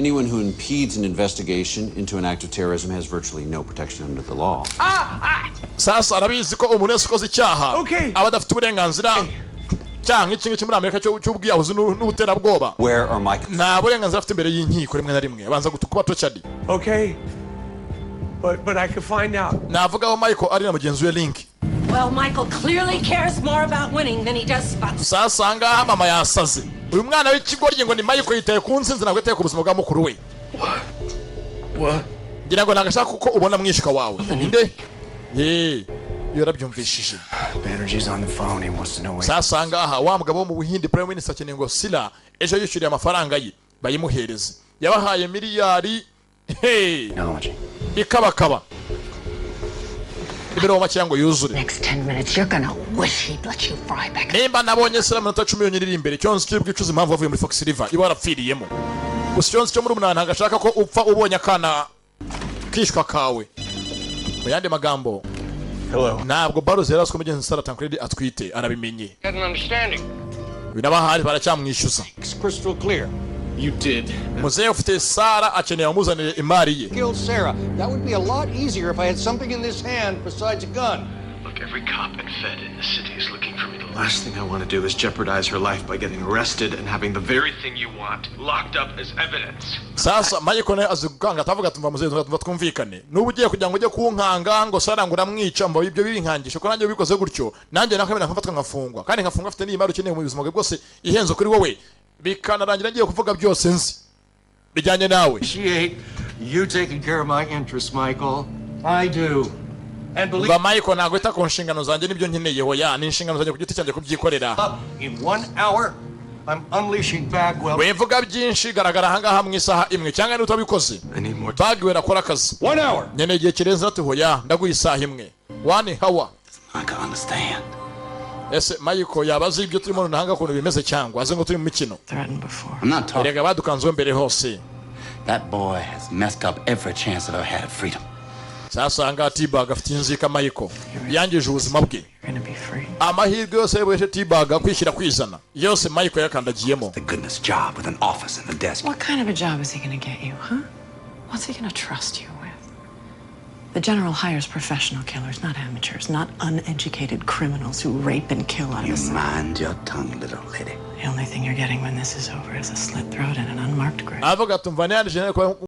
anyone who impedes an investigation into an act of terrorism has virtually no protection under the law. Sasa arabizi ko umuntu wese ukoze icyaha aba adafite uburenganzira cyangwa iki ngiki muri Amerika cy'ubwiyahuzi n'ubuterabwoba. Where are my... nta burenganzira afite imbere y'inkiko rimwe na rimwe abanza kuba tortured. Okay, but I could find out. Navuga aho Michael ari na mugenzi we Link. Well, Michael clearly cares more about winning than he does about... Sasa ngaha mama yasaze. Uyu mwana w'ikigoryi ngo ni Michael yitaye ku nsinzi ntabwo yitaye ku buzima bwa mukuru we. What? Ngira ngo nagashaka kuko ubona mwishika wawe. Ninde? Yarabyumvishije. Banerjee's on the phone. He wants to know. Sasa ngaha wa mugabo mu Buhindi Prime Minister akeneye ngo Sila ejo yishyuriye amafaranga ye bayimuhereze. Yabahaye miliyari ikabakaba. Ibiro make ngo yuzure. Next 10 minutes you're gonna wish he'd let you fry back. Nimba nabonye Sila minota 10 yonyine imbere cyonse cy'ubwicuza impamvu avuye muri Fox River iba yarapfiriyemo. Gusa cyonse cyo muri umunana agashaka ko upfa ubonye akana kishwa kawe. Mu yandi magambo. Hello. Ntabwo Barrows yaraswe mugenzi Sarah Tancredi atwite arabimenye. Had an understanding. Binabahari baracyamwishyuza. It's crystal clear. You did. Muzehe ufite Sarah akeneye umuzanire imari ye. Killed Sarah. That would be a lot easier if I had something in this hand besides a gun. Look, every cop and fed in the city is looking for me. The last thing I want to do is jeopardize her life by getting arrested and having the very thing you want locked up as evidence. Sasa Michael azuganga atavuga tumva muzehe tumva twumvikane. Nubu ugiye kugira ngo ujye kunkanga ngo Sarah ngo uramwica mbo ibyo birinkangisho ko nanjye bikoze gutyo nanjye nakwemera nkafatwa nkafungwa kandi nkafungwa afite n'imari ukeneye mu buzima bwe bwose ihenzo kuri wowe bikanarangira ngiye kuvuga byose nzi bijyanye nawe. Appreciate you taking care of my interests, Michael. I do. And believe ba Michael ntabwo ita ku nshingano zanjye nibyo nkeneye hoya ni inshingano zanjye ku giti cyanjye kubyikorera. in 1 hour I'm unleashing Bagwell. Wevuga byinshi garagara ahangaha mu isaha imwe cyangwa n'utabikoze. Bagwell akora akazi. 1 hour. Nyene igihe kirenze ati hoya ndaguha isaha imwe. 1 hour. I can understand. Ese Michael yabaze ibyo turimo nahanga kuntu bimeze cyangwa aze ngo turi mu mikino. I'm not talking. Erega badukanzwe mbere hose. That boy has messed up every chance I've ever had of freedom. Sasa anga T-Bag afite inzika Michael. Yangije ubuzima bwe. Amahirwe yose yebeshe T-Bag kwishyira kwizana. Yose Michael yakandagiyemo. The goodness job with an office and a desk. What kind of a job is he going to get you, huh? What's he going to trust you with? The general hires professional killers, not amateurs, not uneducated criminals who rape and kill out of You the mind your tongue, little lady. The only thing you're getting when this is over is a slit throat and an unmarked grave. Avoga tumvane